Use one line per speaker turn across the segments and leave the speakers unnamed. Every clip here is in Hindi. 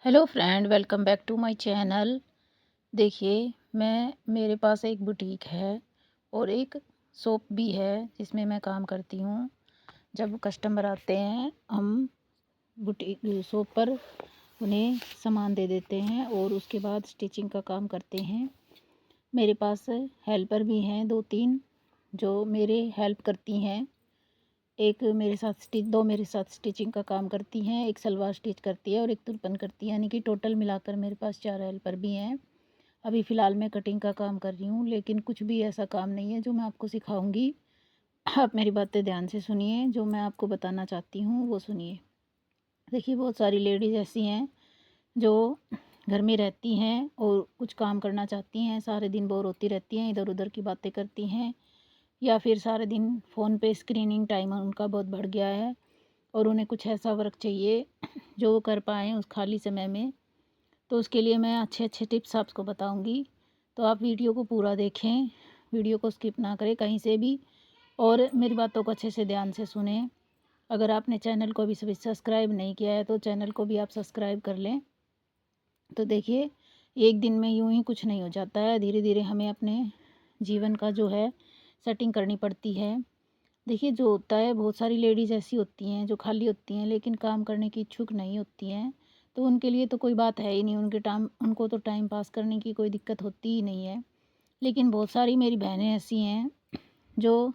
Hello friend, welcome back to my channel. देखिए, मेरे पास एक बुटीक है और एक शॉप भी है जिसमें मैं काम करती हूँ। जब कस्टमर आते हैं, हम बुटीक शॉप पर उन्हें सामान दे देते हैं और उसके बाद स्टिचिंग का काम करते हैं। मेरे पास हेल्पर भी हैं 2-3 जो मेरे हेल्प करती हैं। दो मेरे साथ स्टिचिंग का काम करती हैं, एक सलवार स्टिच करती है और एक तुरपन करती है, यानी कि टोटल मिलाकर मेरे पास 4 हेल्पर भी हैं। अभी फ़िलहाल मैं कटिंग का काम कर रही हूँ, लेकिन कुछ भी ऐसा काम नहीं है जो मैं आपको सिखाऊंगी। आप मेरी बातें ध्यान से सुनिए, जो मैं आपको बताना चाहती हूँ वो सुनिए। देखिए, बहुत सारी लेडीज़ ऐसी हैं जो घर में रहती हैं और कुछ काम करना चाहती हैं, सारे दिन बोर होती रहती हैं, इधर उधर की बातें करती हैं, या फिर सारे दिन फ़ोन पे स्क्रीनिंग टाइम उनका बहुत बढ़ गया है और उन्हें कुछ ऐसा वर्क चाहिए जो वो कर पाएँ उस खाली समय में। तो उसके लिए मैं अच्छे अच्छे टिप्स आपको बताऊंगी, तो आप वीडियो को पूरा देखें, वीडियो को स्किप ना करें कहीं से भी, और मेरी बातों को अच्छे से ध्यान से सुने। अगर आपने चैनल को अभी सब्सक्राइब नहीं किया है तो चैनल को भी आप सब्सक्राइब कर लें। तो देखिए, एक दिन में यूं ही कुछ नहीं हो जाता है, धीरे धीरे हमें अपने जीवन का जो है सेटिंग करनी पड़ती है। देखिए, जो होता है, बहुत सारी लेडीज़ ऐसी होती हैं जो खाली होती हैं लेकिन काम करने की इच्छुक नहीं होती हैं, तो उनके लिए तो कोई बात है ही नहीं, उनको तो टाइम पास करने की कोई दिक्कत होती ही नहीं है। लेकिन बहुत सारी मेरी बहनें ऐसी हैं जो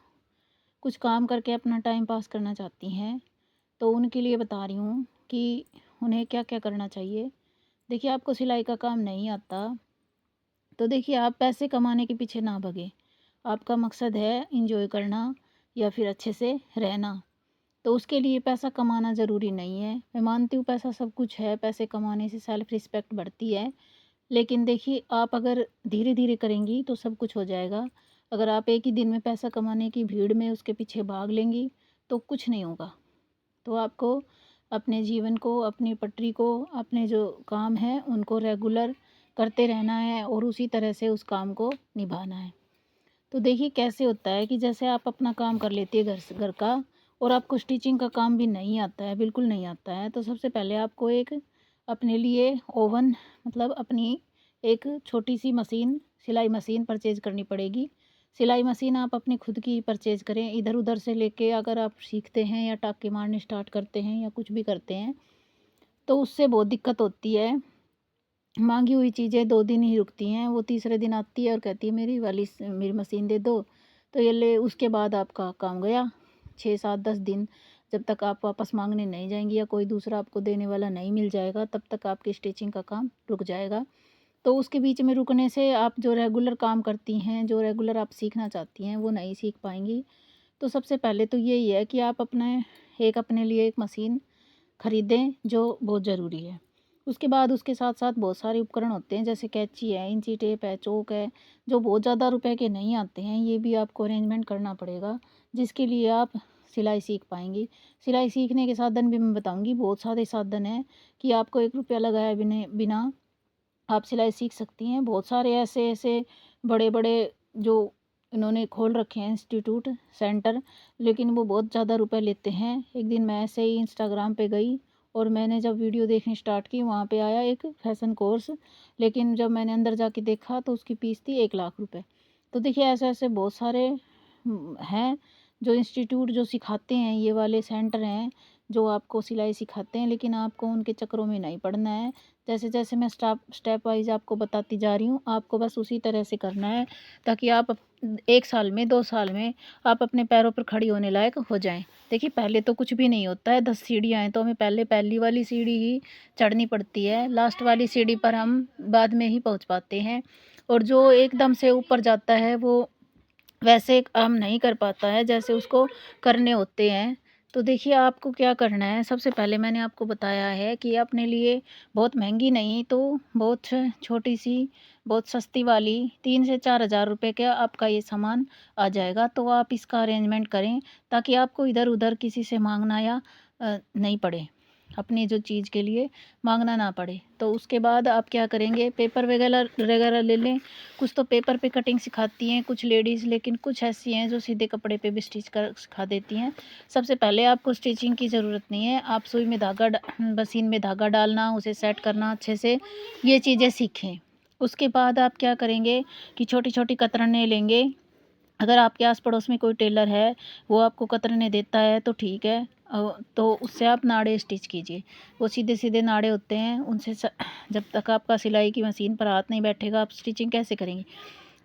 कुछ काम करके अपना टाइम पास करना चाहती हैं, तो उनके लिए बता रही हूँ कि उन्हें क्या क्या करना चाहिए। देखिए, आपको सिलाई का काम नहीं आता तो देखिए, आप पैसे कमाने के पीछे ना भगें। आपका मकसद है इंजॉय करना या फिर अच्छे से रहना, तो उसके लिए पैसा कमाना ज़रूरी नहीं है। मैं मानती हूँ पैसा सब कुछ है, पैसे कमाने से सेल्फ़ रिस्पेक्ट बढ़ती है। लेकिन देखिए, आप अगर धीरे-धीरे करेंगी तो सब कुछ हो जाएगा। अगर आप एक ही दिन में पैसा कमाने की भीड़ में उसके पीछे भाग लेंगी तो कुछ नहीं होगा। तो आपको अपने जीवन को, अपनी पटरी को, अपने जो काम हैं उनको रेगुलर करते रहना है और उसी तरह से उस काम को निभाना है। तो देखिए, कैसे होता है कि जैसे आप अपना काम कर लेती है घर का, और आपको स्टिचिंग का काम भी नहीं आता है, बिल्कुल नहीं आता है, तो सबसे पहले आपको एक अपने लिए ओवन, मतलब अपनी एक छोटी सी मशीन, सिलाई मशीन परचेज करनी पड़ेगी। सिलाई मशीन आप अपनी खुद की परचेज करें, इधर उधर से लेके। अगर आप सीखते हैं या टाँके मारने स्टार्ट करते हैं या कुछ भी करते हैं तो उससे बहुत दिक्कत होती है। मांगी हुई चीज़ें 2 दिन ही रुकती हैं, वो तीसरे दिन आती है और कहती है मेरी मशीन दे दो, तो ये ले, उसके बाद आपका काम गया। 6-7-10 दिन जब तक आप वापस मांगने नहीं जाएंगी या कोई दूसरा आपको देने वाला नहीं मिल जाएगा, तब तक आपकी स्टिचिंग का काम रुक जाएगा। तो उसके बीच में रुकने से आप जो रेगुलर काम करती हैं, जो रेगुलर आप सीखना चाहती हैं, वो नहीं सीख पाएंगी। तो सबसे पहले तो यही है कि आप अपने लिए एक मशीन खरीदें, जो बहुत ज़रूरी है। उसके बाद उसके साथ साथ बहुत सारे उपकरण होते हैं, जैसे कैंची है, इंची टेप है, चौक है, जो बहुत ज़्यादा रुपए के नहीं आते हैं, ये भी आपको अरेंजमेंट करना पड़ेगा, जिसके लिए आप सिलाई सीख पाएंगी। सिलाई सीखने के साधन भी मैं बताऊंगी, बहुत सारे साधन हैं कि आपको 1 रुपया लगाए बिना बिना आप सिलाई सीख सकती हैं। बहुत सारे ऐसे ऐसे बड़े बड़े जो इन्होंने खोल रखे हैं इंस्टीट्यूट, सेंटर, लेकिन वो बहुत ज़्यादा रुपए लेते हैं। एक दिन मैं ऐसे ही इंस्टाग्राम पे गई और मैंने जब वीडियो देखनी स्टार्ट की, वहाँ पे आया एक फैशन कोर्स, लेकिन जब मैंने अंदर जाके देखा तो उसकी फ़ीस थी 1 लाख रुपए। तो देखिए, ऐसे ऐसे बहुत सारे हैं जो इंस्टीट्यूट जो सिखाते हैं, ये वाले सेंटर हैं जो आपको सिलाई सिखाते हैं, लेकिन आपको उनके चक्करों में नहीं पड़ना है। जैसे जैसे मैं स्टेप वाइज आपको बताती जा रही हूँ, आपको बस उसी तरह से करना है, ताकि आप 1 साल में, 2 साल में आप अपने पैरों पर खड़ी होने लायक हो जाएं। देखिए, पहले तो कुछ भी नहीं होता है, 10 सीढ़ियाँ हैं तो हमें पहले पहली वाली सीढ़ी ही चढ़नी पड़ती है, लास्ट वाली सीढ़ी पर हम बाद में ही पहुँच पाते हैं। और जो एकदम से ऊपर जाता है वो वैसे काम नहीं कर पाता है जैसे उसको करने होते हैं। तो देखिए, आपको क्या करना है, सबसे पहले मैंने आपको बताया है कि अपने लिए बहुत महंगी नहीं तो बहुत छोटी सी, बहुत सस्ती वाली 3 से 4 हज़ार रुपये का आपका ये सामान आ जाएगा। तो आप इसका अरेंजमेंट करें ताकि आपको इधर उधर किसी से मांगना या नहीं पड़े। अपनी जो चीज़ के लिए मांगना ना पड़े। तो उसके बाद आप क्या करेंगे, पेपर वगैरह वगैरह ले लें। कुछ तो पेपर पे कटिंग सिखाती हैं कुछ लेडीज़, लेकिन कुछ ऐसी हैं जो सीधे कपड़े पे भी स्टिच कर सिखा देती हैं। सबसे पहले आपको स्टिचिंग की ज़रूरत नहीं है, आप सुई में धागा मशीन में धागा डालना, उसे सेट करना अच्छे से, ये चीज़ें सीखें। उसके बाद आप क्या करेंगे कि छोटी छोटी कतरनें लेंगे। अगर आपके आस पड़ोस में कोई टेलर है, वो आपको कतरने देता है तो ठीक है, तो उससे आप नाड़े स्टिच कीजिए। वो सीधे सीधे नाड़े होते हैं, उनसे जब तक आपका सिलाई की मशीन पर हाथ नहीं बैठेगा, आप स्टिचिंग कैसे करेंगे।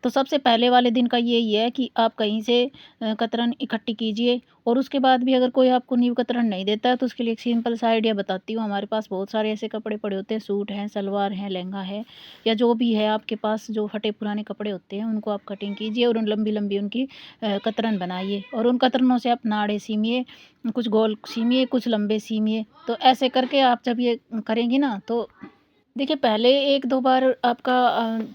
तो सबसे पहले वाले दिन का यही है कि आप कहीं से कतरन इकट्ठी कीजिए, और उसके बाद भी अगर कोई आपको न्यू कतरन नहीं देता है तो उसके लिए एक सिंपल सा आइडिया बताती हूँ। हमारे पास बहुत सारे ऐसे कपड़े पड़े होते हैं, सूट हैं, सलवार हैं, लहंगा है, या जो भी है आपके पास, जो फटे पुराने कपड़े होते हैं उनको आप कटिंग कीजिए और उन लंबी लंबी उनकी कतरन बनाइए, और उन कतरनों से आप नाड़े सीमिए, कुछ गोल सीमिए, कुछ लंबे सीमिए। तो ऐसे करके आप जब ये करेंगी ना, तो देखिए पहले 1-2 बार आपका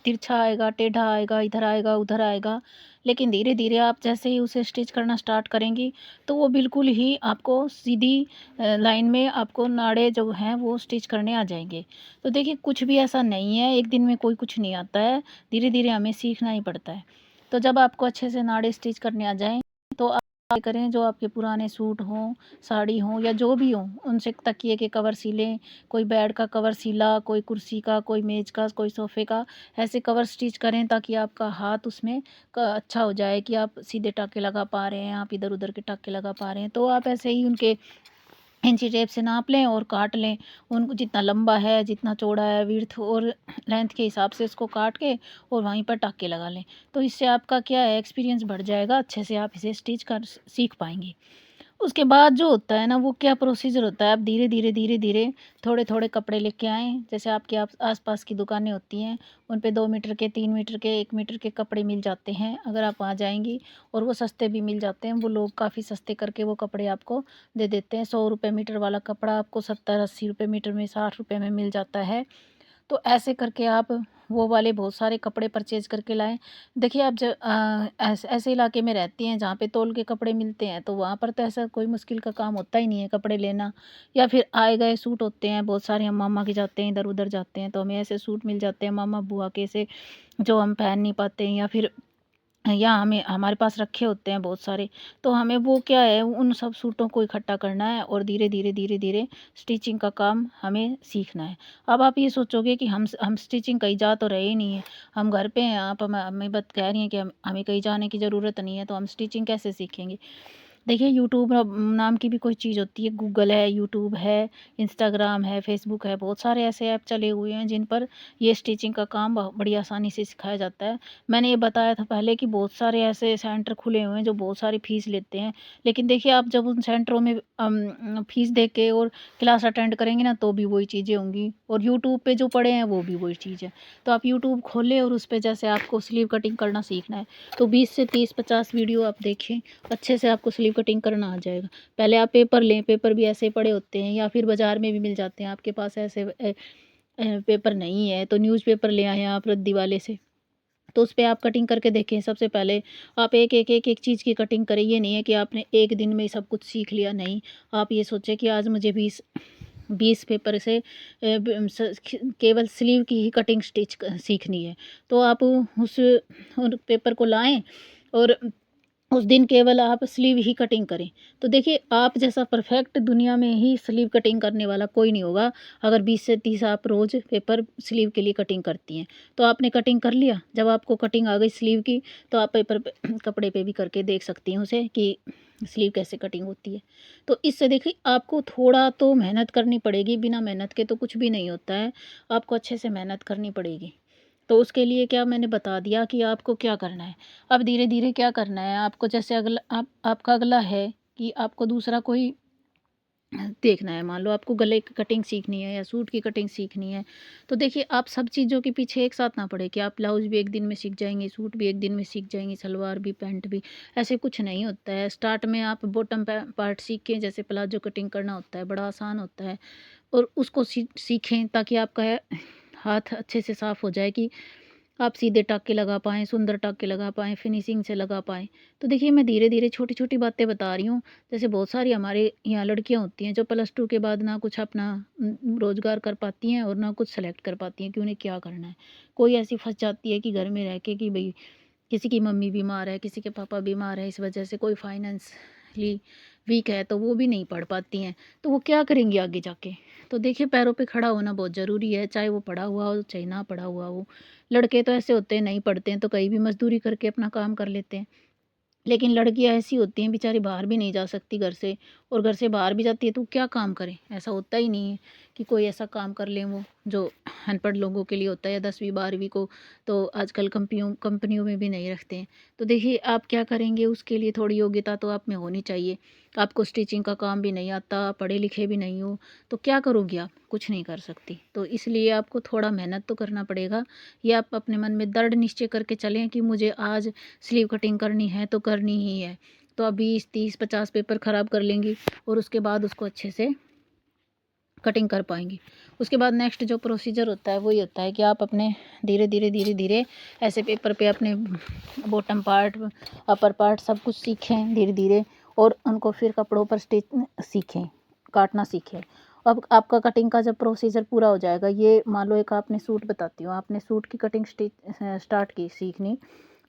तिरछा आएगा, टेढ़ा आएगा, इधर आएगा, उधर आएगा, लेकिन धीरे-धीरे आप जैसे ही उसे स्टिच करना स्टार्ट करेंगी, तो वो बिल्कुल ही आपको सीधी लाइन में आपको नाड़े जो हैं वो स्टिच करने आ जाएँगे। तो देखिए कुछ भी ऐसा नहीं है, एक दिन में कोई कुछ नहीं आता है, धीरे-धीरे हमें सीखना ही पड़ता है। तो जब आपको अच्छे से नाड़े स्टिच करने आ जाएँ, तो आप क्या करें, जो आपके पुराने सूट हों, साड़ी हों या जो भी हों, उनसे तकिए के कवर सिलें। कोई बेड का कवर सिला, कोई कुर्सी का, कोई मेज़ का, कोई सोफ़े का, ऐसे कवर स्टिच करें ताकि आपका हाथ उसमें अच्छा हो जाए कि आप सीधे टाँके लगा पा रहे हैं, आप इधर-उधर के टाँके लगा पा रहे हैं। तो आप ऐसे ही उनके इंची टेप से नाप लें और काट लें। उनको जितना लंबा है, जितना चौड़ा है, विड्थ और लेंथ के हिसाब से उसको काट के और वहीं पर टाँके लगा लें। तो इससे आपका क्या है, एक्सपीरियंस बढ़ जाएगा, अच्छे से आप इसे स्टिच कर सीख पाएँगी। उसके बाद जो होता है ना, वो क्या प्रोसीजर होता है, आप धीरे-धीरे, धीरे-धीरे, थोड़े-थोड़े कपड़े लेके आएँ। जैसे आपके आस-पास की दुकानें होती हैं, उन पे 2 मीटर के, 3 मीटर के, 1 मीटर के कपड़े मिल जाते हैं। अगर आप वहाँ जाएँगी, और वो सस्ते भी मिल जाते हैं, वो लोग काफ़ी सस्ते करके वो कपड़े आपको दे देते हैं। ₹100 मीटर वाला कपड़ा आपको 70-80 रुपए मीटर में, 60 रुपए में मिल जाता है। तो ऐसे करके आप वो वाले बहुत सारे कपड़े परचेज़ करके लाएँ। देखिए आप ऐसे इलाके में रहती हैं जहाँ पे तौल के कपड़े मिलते हैं, तो वहाँ पर तो ऐसा कोई मुश्किल का काम होता ही नहीं है कपड़े लेना। या फिर आए गए सूट होते हैं बहुत सारे, हम मामा के जाते हैं, इधर-उधर जाते हैं, तो हमें ऐसे सूट मिल जाते हैं मामा बुआ के से, जो हम पहन नहीं पाते हैं, या फिर या हमें हमारे पास रखे होते हैं बहुत सारे। तो हमें वो क्या है, उन सब सूटों को इकट्ठा करना है और धीरे-धीरे, धीरे-धीरे स्टिचिंग का काम हमें सीखना है। अब आप ये सोचोगे कि हम स्टिचिंग कहीं जा तो रहे ही नहीं हैं, हम घर पे हैं, आप हमें बत कह रही हैं कि हमें कहीं जाने की ज़रूरत नहीं है, तो हम स्टिचिंग कैसे सीखेंगे? देखिए यूट्यूब नाम की भी कोई चीज़ होती है, गूगल है, यूट्यूब है, इंस्टाग्राम है, फ़ेसबुक है, बहुत सारे ऐसे ऐप चले हुए हैं जिन पर ये स्टिचिंग का काम बड़ी आसानी से सिखाया जाता है। मैंने ये बताया था पहले कि बहुत सारे ऐसे सेंटर खुले हुए हैं जो बहुत सारी फ़ीस लेते हैं। लेकिन देखिए आप जब उन सेंटरों में फ़ीस दे के और क्लास अटेंड करेंगे ना, तो भी वही चीज़ें होंगी, और यूट्यूब पे जो पढ़े हैं वो भी वही चीज़ है। तो आप यूट्यूब खोलें और उस पे जैसे आपको स्लीव कटिंग करना सीखना है, तो 20 से 30-50 वीडियो आप देखें, अच्छे से आपको स्लीव कटिंग करना आ जाएगा। पहले आप पेपर लें, पेपर भी ऐसे पड़े होते हैं या फिर बाज़ार में भी मिल जाते हैं। आपके पास ऐसे पेपर नहीं है तो न्यूज़पेपर ले आएँ आप रद्दी वाले से, तो उस पे आप कटिंग करके देखें। सबसे पहले आप एक चीज़ की कटिंग करें, ये नहीं है कि आपने एक दिन में सब कुछ सीख लिया, नहीं। आप ये सोचें कि आज मुझे 20 पेपर से केवल स्लीव की ही कटिंग स्टिच सीखनी है। तो आप उन पेपर को लाएँ और उस दिन केवल आप स्लीव ही कटिंग करें। तो देखिए आप जैसा परफेक्ट दुनिया में ही स्लीव कटिंग करने वाला कोई नहीं होगा, अगर 20 से 30 आप रोज़ पेपर स्लीव के लिए कटिंग करती हैं। तो आपने कटिंग कर लिया, जब आपको कटिंग आ गई स्लीव की, तो आप पेपर पे कपड़े पे भी करके देख सकती हैं उसे कि स्लीव कैसे कटिंग होती है। तो इससे देखिए आपको थोड़ा तो मेहनत करनी पड़ेगी, बिना मेहनत के तो कुछ भी नहीं होता है। आपको अच्छे से मेहनत करनी पड़ेगी। तो उसके लिए क्या मैंने बता दिया कि आपको क्या करना है। अब धीरे-धीरे क्या करना है, आपको जैसे अगला आपका अगला है कि आपको दूसरा कोई देखना है। मान लो आपको गले की कटिंग सीखनी है या सूट की कटिंग सीखनी है, तो देखिए आप सब चीज़ों के पीछे एक साथ ना पड़े कि आप ब्लाउज़ भी एक दिन में सीख जाएँगी, सूट भी एक दिन में सीख जाएँगी, सलवार भी, पैंट भी, ऐसे कुछ नहीं होता है। स्टार्ट में आप बॉटम पार्ट सीखें, जैसे प्लाज़ो कटिंग करना होता है, बड़ा आसान होता है, और उसको सीखें ताकि आपका हाथ अच्छे से साफ़ हो जाए कि आप सीधे टाँके लगा पाएँ, सुंदर टाँके लगा पाएँ, फिनिशिंग से लगा पाएँ। तो देखिए मैं धीरे-धीरे छोटी-छोटी बातें बता रही हूँ। जैसे बहुत सारी हमारे यहाँ लड़कियाँ होती हैं जो +2 के बाद ना कुछ अपना रोज़गार कर पाती हैं और ना कुछ सेलेक्ट कर पाती हैं कि उन्हें क्या करना है। कोई ऐसी फँस जाती है कि घर में रह के कि भई किसी की मम्मी बीमार है, किसी के पापा बीमार है, इस वजह से कोई फाइनेंशियली वीक है तो वो भी नहीं पढ़ पाती हैं। तो वो क्या करेंगी आगे जाके? तो देखिए पैरों पे खड़ा होना बहुत ज़रूरी है, चाहे वो पढ़ा हुआ हो, चाहे ना पढ़ा हुआ हो। लड़के तो ऐसे होते हैं नहीं पढ़ते हैं तो कहीं भी मज़दूरी करके अपना काम कर लेते हैं। लेकिन लड़कियाँ ऐसी होती हैं बेचारी बाहर भी नहीं जा सकती घर से, और घर से बाहर भी जाती है तो क्या काम करें? ऐसा होता ही नहीं है कि कोई ऐसा काम कर लें वो जो अनपढ़ लोगों के लिए होता है, या 10वीं 12वीं को तो आजकल कंपनियों में भी नहीं रखते हैं। तो देखिए आप क्या करेंगे, उसके लिए थोड़ी योग्यता तो आप में होनी चाहिए। आपको स्टिचिंग का काम भी नहीं आता, पढ़े लिखे भी नहीं हो, तो क्या करोगी आप? कुछ नहीं कर सकती। तो इसलिए आपको थोड़ा मेहनत तो करना पड़ेगा। ये आप अपने मन में दृढ़ निश्चय करके चलें कि मुझे आज स्लीव कटिंग करनी है तो करनी ही है। तो आप 20, 30, 50 पेपर ख़राब कर लेंगी और उसके बाद उसको अच्छे से कटिंग कर पाएँगी। उसके बाद नेक्स्ट जो प्रोसीजर होता है वो ये होता है कि आप अपने धीरे-धीरे ऐसे पेपर पे अपने बॉटम पार्ट, अपर पार्ट सब कुछ सीखें धीरे-धीरे, और उनको फिर कपड़ों पर स्टिच सीखें, काटना सीखें। अब आपका कटिंग का जब प्रोसीजर पूरा हो जाएगा, ये मान लो एक आपने सूट बताती हूँ, आपने सूट की कटिंग स्टार्ट की सीखनी,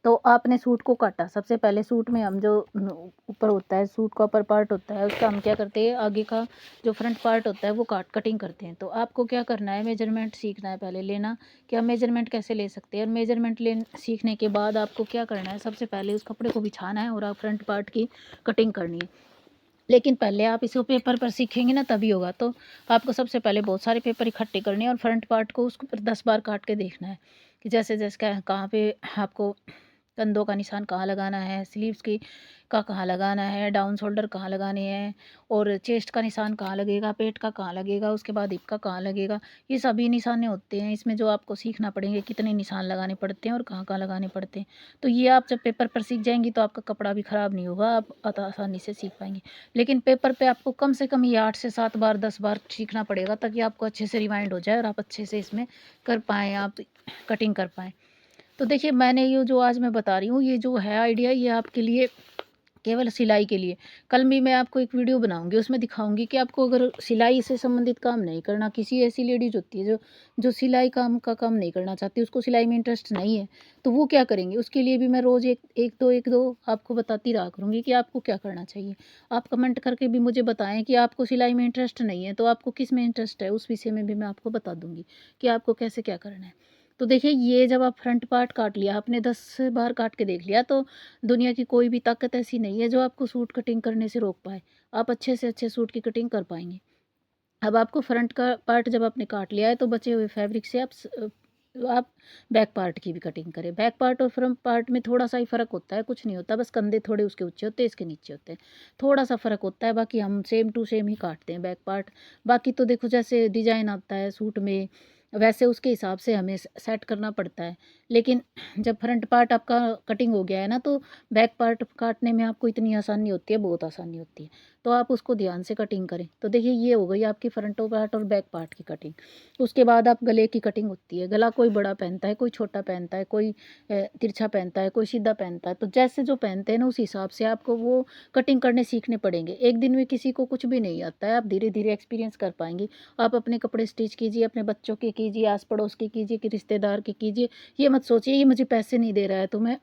तो आपने सूट को काटा। सबसे पहले सूट में हम जो ऊपर होता है, सूट का अपर पार्ट होता है, उसका हम क्या करते हैं, आगे का जो फ्रंट पार्ट होता है वो कटिंग करते हैं। तो आपको क्या करना है, मेजरमेंट सीखना है पहले लेना, कि हम मेजरमेंट कैसे ले सकते हैं। और मेजरमेंट ले सीखने के बाद आपको क्या करना है, सबसे पहले उस कपड़े को बिछाना है और आप फ्रंट पार्ट की कटिंग करनी है। लेकिन पहले आप इसको पेपर पर सीखेंगे ना तभी होगा। तो आपको सबसे पहले बहुत सारे पेपर इकट्ठे करने हैं और फ्रंट पार्ट को उसको फिर 10 बार काट के देखना है कि जैसे कहाँ पे आपको कंधों का निशान कहाँ लगाना है, स्लीव्स की का कहाँ लगाना है, डाउन शोल्डर कहाँ लगाने हैं, और चेस्ट का निशान कहाँ लगेगा, पेट का कहाँ लगेगा, उसके बाद हिप का कहाँ लगेगा। ये सभी निशाने होते हैं इसमें जो आपको सीखना पड़ेंगे, कितने निशान लगाने पड़ते हैं और कहाँ-कहाँ लगाने पड़ते हैं। तो ये आप जब पेपर पर सीख जाएँगी तो आपका कपड़ा भी ख़राब नहीं होगा, आप आसानी से सीख पाएँगी। लेकिन पेपर पे आपको कम से कम ये 8 से 7 बार 10 बार सीखना पड़ेगा ताकि आपको अच्छे से रिवाइंड हो जाए और आप अच्छे से इसमें कर पाएँ, आप कटिंग कर पाएँ। तो देखिए मैंने ये जो आज मैं बता रही हूँ, ये जो है आइडिया, ये आपके लिए केवल सिलाई के लिए। कल भी मैं आपको एक वीडियो बनाऊँगी, उसमें दिखाऊँगी कि आपको अगर सिलाई से संबंधित काम नहीं करना, किसी ऐसी लेडीज़ होती है जो जो सिलाई काम नहीं करना चाहती, उसको सिलाई में इंटरेस्ट नहीं है, तो वो क्या करेंगे? उसके लिए भी मैं रोज़ 1-2 आपको बताती रहा करूँगी कि आपको क्या करना चाहिए। आप कमेंट करके भी मुझे बताएँ कि आपको सिलाई में इंटरेस्ट नहीं है, तो आपको किस में इंटरेस्ट है, उस विषय में भी मैं आपको बता दूँगी कि आपको कैसे क्या करना है। तो देखिए ये जब आप फ्रंट पार्ट काट लिया, आपने 10 बार काट के देख लिया, तो दुनिया की कोई भी ताकत ऐसी नहीं है जो आपको सूट कटिंग करने से रोक पाए। आप अच्छे से अच्छे सूट की कटिंग कर पाएँगे। अब आपको फ्रंट का पार्ट जब आपने काट लिया है तो बचे हुए फैब्रिक से आप बैक पार्ट की भी कटिंग करें। बैक पार्ट और फ्रंट पार्ट में थोड़ा-सा ही फ़र्क होता है, कुछ नहीं होता, बस कंधे थोड़े उसके ऊँचे होते हैं, इसके नीचे होते हैं। थोड़ा-सा फ़र्क होता है, बाकी हम सेम टू सेम ही काटते हैं बैक पार्ट। बाकी तो देखो जैसे डिज़ाइन आता है सूट में, वैसे उसके हिसाब से हमें सेट करना पड़ता है। लेकिन जब फ्रंट पार्ट आपका कटिंग हो गया है ना, तो बैक पार्ट काटने में आपको इतनी आसानी होती है, बहुत आसानी होती है। तो आप उसको ध्यान से कटिंग करें। तो देखिए ये हो गई आपकी फ्रंट पार्ट और बैक पार्ट की कटिंग। उसके बाद आप गले की कटिंग होती है। गला कोई बड़ा पहनता है, कोई छोटा पहनता है, कोई तिरछा पहनता है, कोई सीधा पहनता है। तो जैसे जो पहनते हैं ना उस हिसाब से आपको वो कटिंग करने सीखने पड़ेंगे। एक दिन में किसी को कुछ भी नहीं आता है, आप धीरे-धीरे एक्सपीरियंस कर पाएँगी। आप अपने कपड़े स्टिच कीजिए, अपने बच्चों के कीजिए, आस-पड़ोस के कीजिए, कि रिश्तेदार के कीजिए। ये मत सोचिए ये मुझे पैसे नहीं दे रहा है तो मैं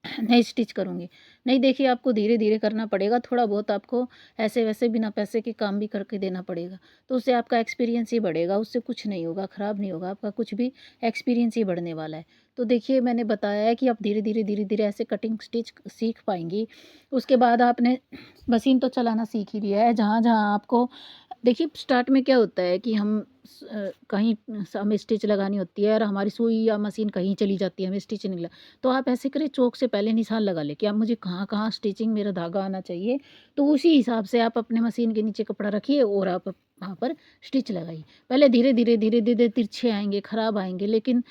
नहीं स्टिच करूँगी। नहीं देखिए आपको धीरे-धीरे करना पड़ेगा, थोड़ा बहुत आपको ऐसे-वैसे बिना पैसे के काम भी करके देना पड़ेगा। तो उससे आपका एक्सपीरियंस ही बढ़ेगा, उससे कुछ नहीं होगा, ख़राब नहीं होगा आपका कुछ भी, एक्सपीरियंस ही बढ़ने वाला है। तो देखिए मैंने बताया है कि आप धीरे-धीरे ऐसे कटिंग स्टिच सीख पाएँगी। उसके बाद आपने मशीन तो चलाना सीख ही लिया है, जहाँ-जहाँ आपको देखिए स्टार्ट में क्या होता है कि हम कहीं हमें स्टिच लगानी होती है और हमारी सुई या मशीन कहीं चली जाती है, हमें स्टिच नहीं लगा, तो आप ऐसे करें चॉक से पहले निशान लगा लें कि अब मुझे कहाँ-कहाँ स्टिचिंग मेरा धागा आना चाहिए, तो उसी हिसाब से आप अपने मशीन के नीचे कपड़ा रखिए और आप वहाँ पर स्टिच लगाइए। पहले धीरे-धीरे तिरछे आएँगे, खराब आएँगे, लेकिन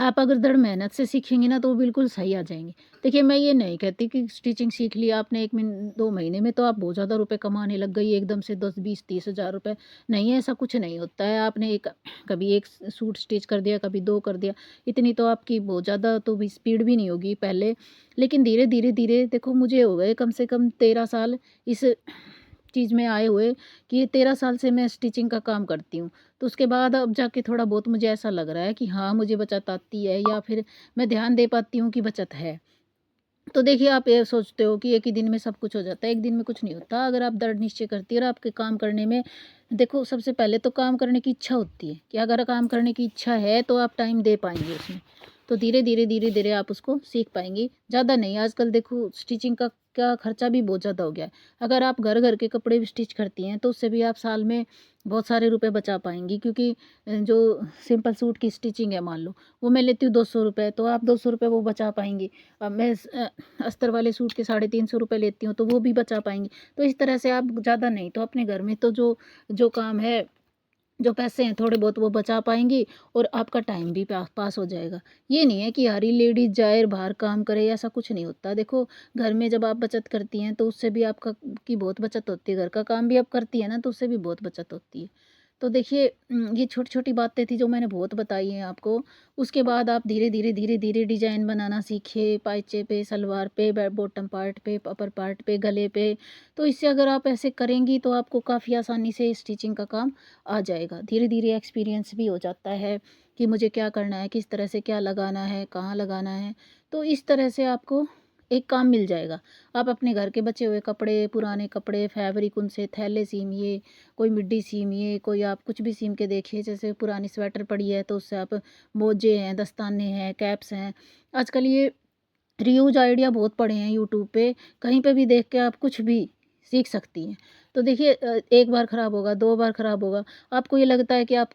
आप अगर दृढ़ मेहनत से सीखेंगे ना तो वो बिल्कुल सही आ जाएँगे। देखिए, मैं ये नहीं कहती कि स्टिचिंग सीख लिया आपने 1 2 महीने में तो आप बहुत ज़्यादा रुपए कमाने लग गई एकदम से 10, 20, 30 हज़ार रुपए। नहीं, ऐसा कुछ नहीं होता है। आपने एक कभी 1 सूट स्टिच कर दिया, कभी 2 कर दिया, इतनी तो आपकी बहुत ज़्यादा तो भी स्पीड भी नहीं होगी पहले। लेकिन धीरे, धीरे, धीरे देखो मुझे हो गए कम से कम 13 साल इस चीज़ में आए हुए कि ये 13 साल से मैं स्टिचिंग का काम करती हूँ। तो उसके बाद अब जाके थोड़ा बहुत मुझे ऐसा लग रहा है कि हाँ, मुझे बचत आती है या फिर मैं ध्यान दे पाती हूँ कि बचत है। तो देखिए, आप ये सोचते हो कि एक ही दिन में सब कुछ हो जाता है, एक दिन में कुछ नहीं होता। अगर आप दृढ़ निश्चय करती है और आपके काम करने में देखो सबसे पहले तो काम करने की इच्छा होती है कि अगर काम करने की इच्छा है तो आप टाइम दे पाएँगे उसमें। तो धीरे-धीरे, धीरे-धीरे आप उसको सीख पाएँगी। ज़्यादा नहीं, आजकल देखो स्टिचिंग का खर्चा भी बहुत ज़्यादा हो गया है। अगर आप घर-घर के कपड़े भी स्टिच करती हैं तो उससे भी आप साल में बहुत सारे रुपए बचा पाएँगी क्योंकि जो सिंपल सूट की स्टिचिंग है मान लो, वो मैं लेती हूँ ₹200 तो आप ₹200 वो बचा पाएँगी। अब मैं अस्तर वाले सूट के ₹350 लेती हूँ, तो वो भी बचा पाएँगी। तो इस तरह से आप ज़्यादा नहीं तो अपने घर में तो जो जो काम है, जो पैसे हैं थोड़े बहुत वो बचा पाएँगी और आपका टाइम भी पास हो जाएगा। ये नहीं है कि हर ही लेडीज़ जाए बाहर काम करे, ऐसा कुछ नहीं होता। देखो, घर में जब आप बचत करती हैं तो उससे भी आपका की बहुत बचत होती है। घर का काम भी आप करती हैं ना तो उससे भी बहुत बचत होती है। तो देखिए, ये छोटी-छोटी बातें थी जो मैंने बहुत बताई हैं आपको। उसके बाद आप धीरे-धीरे, धीरे-धीरे डिज़ाइन बनाना सीखे, पाइचे पे, सलवार पे, बॉटम पार्ट पे, अपर पार्ट पे, गले पे। तो इससे अगर आप ऐसे करेंगी तो आपको काफ़ी आसानी से स्टिचिंग का काम आ जाएगा। धीरे-धीरे एक्सपीरियंस भी हो जाता है कि मुझे क्या करना है, किस तरह से क्या लगाना है, कहाँ लगाना है। तो इस तरह से आपको एक काम मिल जाएगा। आप अपने घर के बचे हुए कपड़े, पुराने कपड़े, फैब्रिक उनसे थैले सीमिए, कोई मिड्डी सीमिए, कोई आप कुछ भी सीम के देखिए। जैसे पुरानी स्वेटर पड़ी है तो उससे आप मोजे हैं, दस्ताने हैं, कैप्स हैं। आजकल ये रीयूज़ आइडिया बहुत पड़े हैं यूट्यूब पे, कहीं पे भी देख के आप कुछ भी सीख सकती हैं। तो देखिए, 1 बार ख़राब होगा, 2 बार ख़राब होगा, आपको ये लगता है कि आप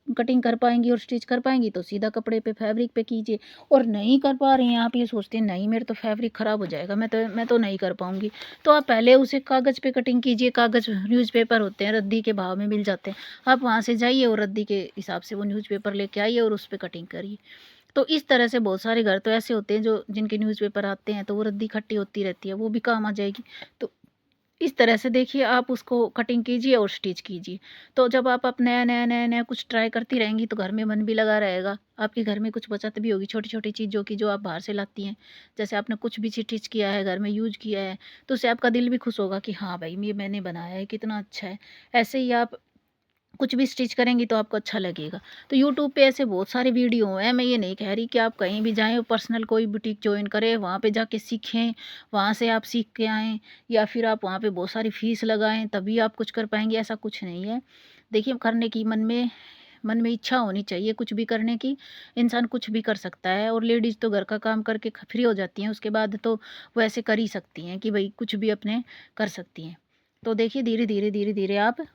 कटिंग कर पाएँगी और स्टिच कर पाएँगी तो सीधा कपड़े पे फैब्रिक पे कीजिए और नहीं कर पा रही हैं आप ये सोचती हैं नहीं मेरे तो फैब्रिक ख़राब हो जाएगा, मैं तो नहीं कर पाऊँगी। तो आप पहले उसे कागज़ पे कटिंग कीजिए, कागज़ न्यूज़पेपर होते हैं, रद्दी के भाव में मिल जाते हैं। आप वहाँ से जाइए और रद्दी के हिसाब से वो न्यूज़पेपर लेके आइए और उस पे कटिंग करिए। तो इस तरह से बहुत सारे घर तो ऐसे होते हैं जो जिनके न्यूज़पेपर आते हैं तो वो रद्दी खट्टी होती रहती है, वो भी काम आ जाएगी। तो इस तरह से देखिए आप उसको कटिंग कीजिए और स्टिच कीजिए। तो जब आप नया-नया कुछ ट्राई करती रहेंगी तो घर में मन भी लगा रहेगा। आपके घर में कुछ बचत भी होगी छोटी-छोटी चीज़ों की जो आप बाहर से लाती हैं। जैसे आपने कुछ भी स्टिच किया है, घर में यूज़ किया है, तो उससे आपका दिल भी खुश होगा कि हाँ भाई, ये मैंने बनाया है, कितना अच्छा है। ऐसे ही आप कुछ भी स्टिच करेंगी तो आपको अच्छा लगेगा। तो यूट्यूब पे ऐसे बहुत सारे वीडियो हैं, मैं ये नहीं कह रही कि आप कहीं भी जाएँ और पर्सनल कोई बुटीक जॉइन करें, वहाँ पे जाके सीखें, वहाँ से आप सीख के आएँ या फिर आप वहाँ पे बहुत सारी फ़ीस लगाएँ तभी आप कुछ कर पाएँगे, ऐसा कुछ नहीं है। देखिए, करने की मन में इच्छा होनी चाहिए कुछ भी करने की, इंसान कुछ भी कर सकता है और लेडीज़ तो घर का काम करके फ्री हो जाती हैं, उसके बाद तो वो ऐसे कर ही सकती हैं कि भई कुछ भी अपने कर सकती हैं। तो देखिए, धीरे-धीरे, धीरे-धीरे आप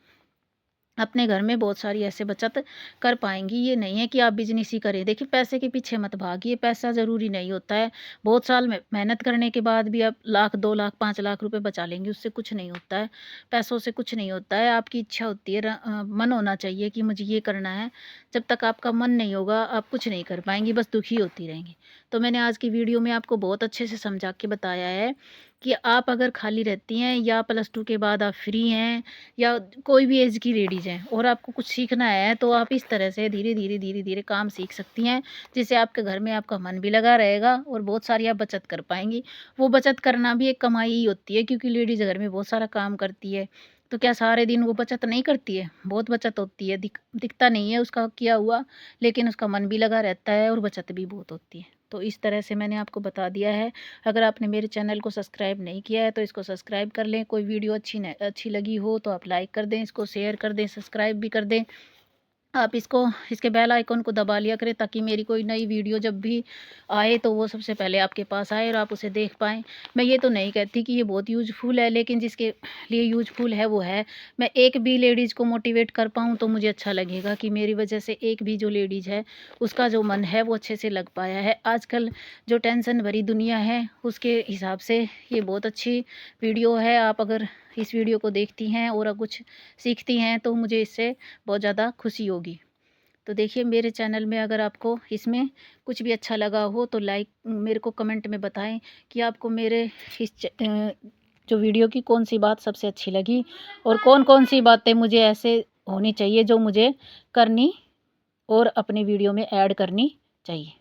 अपने घर में बहुत सारी ऐसे बचत कर पाएँगी। ये नहीं है कि आप बिज़नेस ही करें। देखिए, पैसे के पीछे मत भागिए, पैसा ज़रूरी नहीं होता है। बहुत साल में मेहनत करने के बाद भी आप लाख, 2 लाख, 5 लाख रुपए बचा लेंगी, उससे कुछ नहीं होता है। पैसों से कुछ नहीं होता है, आपकी इच्छा होती है मन होना चाहिए कि मुझे ये करना है। जब तक आपका मन नहीं होगा, आप कुछ नहीं कर पाएँगी, बस दुखी होती रहेंगी। तो मैंने आज की वीडियो में आपको बहुत अच्छे से समझा के बताया है कि आप अगर खाली रहती हैं या +2 के बाद आप फ्री हैं या कोई भी एज की लेडीज़ हैं और आपको कुछ सीखना है तो आप इस तरह से धीरे-धीरे, धीरे-धीरे काम सीख सकती हैं, जिससे आपके घर में आपका मन भी लगा रहेगा और बहुत सारी आप बचत कर पाएँगी। वो बचत करना भी एक कमाई ही होती है क्योंकि लेडीज़ घर में बहुत सारा काम करती है, तो क्या सारे दिन वो बचत नहीं करती है? बहुत बचत होती है, दिखता नहीं है उसका किया हुआ, लेकिन उसका मन भी लगा रहता है और बचत भी बहुत होती है। तो इस तरह से मैंने आपको बता दिया है। अगर आपने मेरे चैनल को सब्सक्राइब नहीं किया है तो इसको सब्सक्राइब कर लें। कोई वीडियो अच्छी लगी हो तो आप लाइक कर दें, इसको शेयर कर दें, सब्सक्राइब भी कर दें। आप इसके बेल आइकन को दबा लिया करें ताकि मेरी कोई नई वीडियो जब भी आए तो वो सबसे पहले आपके पास आए और आप उसे देख पाएँ। मैं ये तो नहीं कहती कि ये बहुत यूज़फुल है, लेकिन जिसके लिए यूज़फुल है वो है। मैं एक भी लेडीज़ को मोटिवेट कर पाऊँ तो मुझे अच्छा लगेगा कि मेरी वजह से एक भी जो लेडीज़ है उसका जो मन है वो अच्छे से लग पाया है। आजकल जो टेंशन भरी दुनिया है उसके हिसाब से ये बहुत अच्छी वीडियो है। आप अगर इस वीडियो को देखती हैं और कुछ सीखती हैं तो मुझे इससे बहुत ज़्यादा खुशी होगी। तो तो देखिए मेरे चैनल में अगर आपको इसमें कुछ भी अच्छा लगा हो तो लाइक मेरे को कमेंट में बताएं कि आपको मेरे इस जो वीडियो की कौन सी बात सबसे अच्छी लगी और कौन कौन सी बातें मुझे ऐसे होनी चाहिए जो मुझे करनी और अपनी वीडियो में ऐड करनी चाहिए।